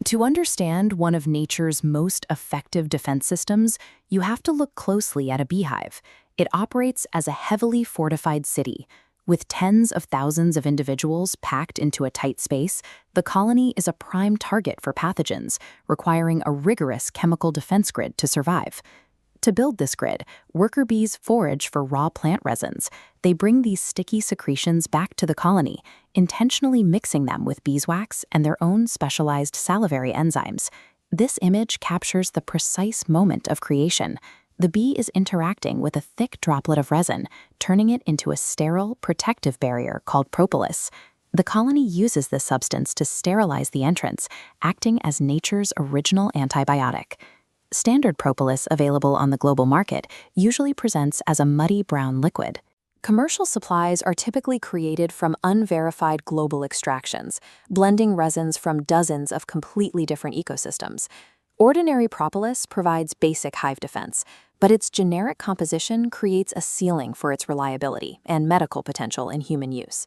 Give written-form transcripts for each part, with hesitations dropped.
To understand one of nature's most effective defense systems, you have to look closely at a beehive. It operates as a heavily fortified city. With tens of thousands of individuals packed into a tight space, the colony is a prime target for pathogens, requiring a rigorous chemical defense grid to survive. To build this grid, worker bees forage for raw plant resins. They bring these sticky secretions back to the colony, intentionally mixing them with beeswax and their own specialized salivary enzymes. This image captures the precise moment of creation. The bee is interacting with a thick droplet of resin, turning it into a sterile, protective barrier called propolis. The colony uses this substance to sterilize the entrance, acting as nature's original antibiotic. Standard propolis available on the global market usually presents as a muddy brown liquid. Commercial supplies are typically created from unverified global extractions, blending resins from dozens of completely different ecosystems. Ordinary propolis provides basic hive defense, but its generic composition creates a ceiling for its reliability and medical potential in human use.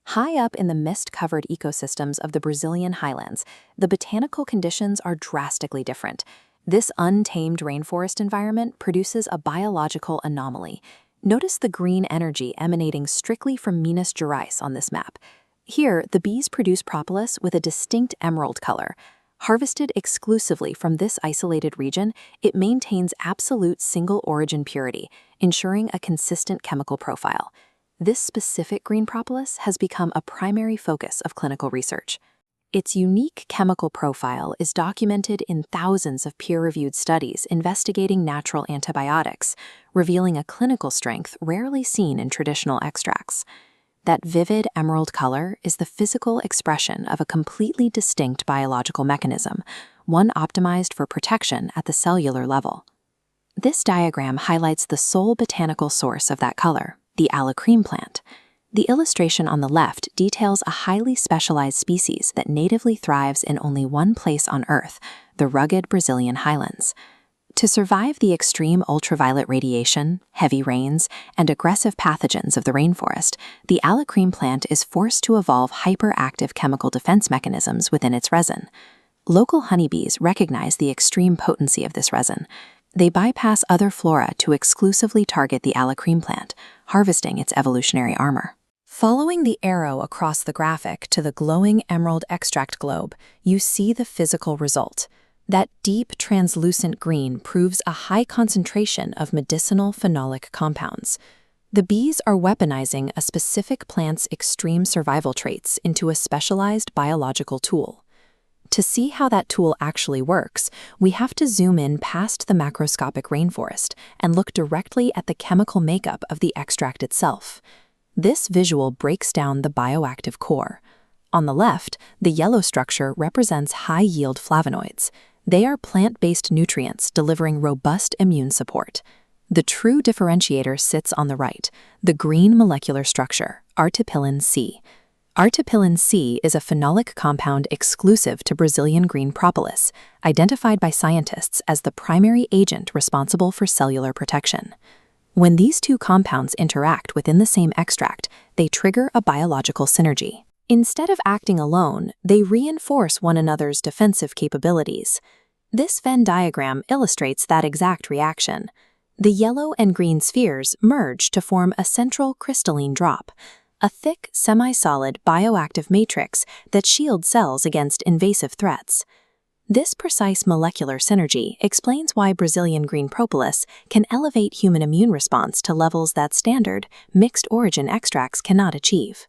High up in the mist-covered ecosystems of the Brazilian highlands, the botanical conditions are drastically different. This untamed rainforest environment produces a biological anomaly. Notice the green energy emanating strictly from Minas Gerais on this map. Here, the bees produce propolis with a distinct emerald color. Harvested exclusively from this isolated region, it maintains absolute single-origin purity, ensuring a consistent chemical profile. This specific green propolis has become a primary focus of clinical research. Its unique chemical profile is documented in thousands of peer-reviewed studies investigating natural antibiotics, revealing a clinical strength rarely seen in traditional extracts. That vivid emerald color is the physical expression of a completely distinct biological mechanism, one optimized for protection at the cellular level. This diagram highlights the sole botanical source of that color, the alacreme plant. The illustration on the left details a highly specialized species that natively thrives in only one place on Earth, the rugged Brazilian highlands. To survive the extreme ultraviolet radiation, heavy rains, and aggressive pathogens of the rainforest, the alacreme plant is forced to evolve hyperactive chemical defense mechanisms within its resin. Local honeybees recognize the extreme potency of this resin. They bypass other flora to exclusively target the alacreme plant, harvesting its evolutionary armor. Following the arrow across the graphic to the glowing emerald extract globe, you see the physical result. That deep, translucent green proves a high concentration of medicinal phenolic compounds. The bees are weaponizing a specific plant's extreme survival traits into a specialized biological tool. To see how that tool actually works, we have to zoom in past the macroscopic rainforest and look directly at the chemical makeup of the extract itself. This visual breaks down the bioactive core. On the left, the yellow structure represents high-yield flavonoids. They are plant-based nutrients delivering robust immune support. The true differentiator sits on the right, the green molecular structure, artipilin C. Artipilin C is a phenolic compound exclusive to Brazilian green propolis, identified by scientists as the primary agent responsible for cellular protection. When these two compounds interact within the same extract, they trigger a biological synergy. Instead of acting alone, they reinforce one another's defensive capabilities. This Venn diagram illustrates that exact reaction. The yellow and green spheres merge to form a central crystalline drop, a thick, semi-solid bioactive matrix that shields cells against invasive threats. This precise molecular synergy explains why Brazilian green propolis can elevate human immune response to levels that standard, mixed-origin extracts cannot achieve.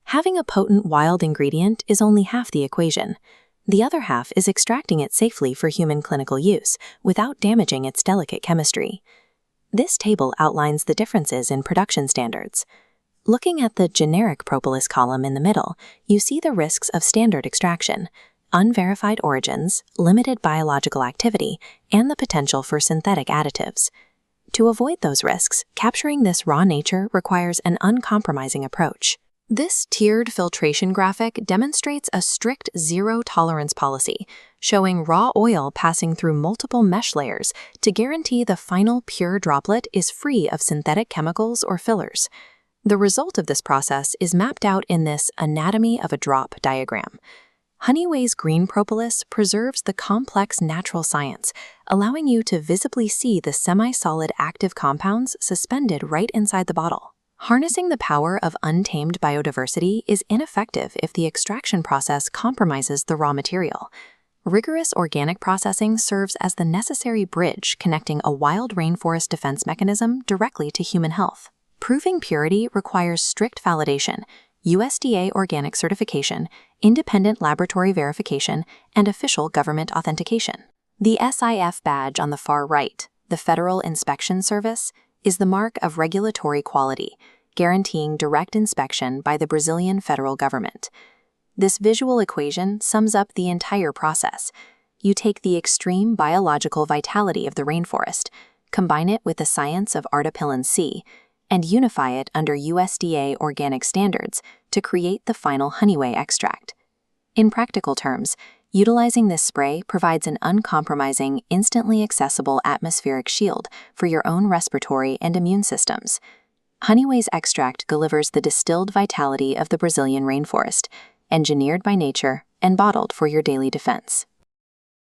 Having a potent wild ingredient is only half the equation. The other half is extracting it safely for human clinical use without damaging its delicate chemistry. This table outlines the differences in production standards. Looking at the generic propolis column in the middle, you see the risks of standard extraction, unverified origins, limited biological activity, and the potential for synthetic additives. To avoid those risks, capturing this raw nature requires an uncompromising approach. This tiered filtration graphic demonstrates a strict zero-tolerance policy, showing raw oil passing through multiple mesh layers to guarantee the final pure droplet is free of synthetic chemicals or fillers. The result of this process is mapped out in this anatomy of a drop diagram. Honeyway's green propolis preserves the complex natural science, allowing you to visibly see the semi-solid active compounds suspended right inside the bottle. Harnessing the power of untamed biodiversity is ineffective if the extraction process compromises the raw material. Rigorous organic processing serves as the necessary bridge connecting a wild rainforest defense mechanism directly to human health. Proving purity requires strict validation, USDA organic certification, independent laboratory verification, and official government authentication. The SIF badge on the far right, the Federal Inspection Service, is the mark of regulatory quality, guaranteeing direct inspection by the Brazilian federal government. This visual equation sums up the entire process. You take the extreme biological vitality of the rainforest, combine it with the science of Artapillan C, and unify it under USDA organic standards to create the final Honeyway extract. In practical terms, utilizing this spray provides an uncompromising, instantly accessible atmospheric shield for your own respiratory and immune systems. Honeyway's extract delivers the distilled vitality of the Brazilian rainforest, engineered by nature and bottled for your daily defense.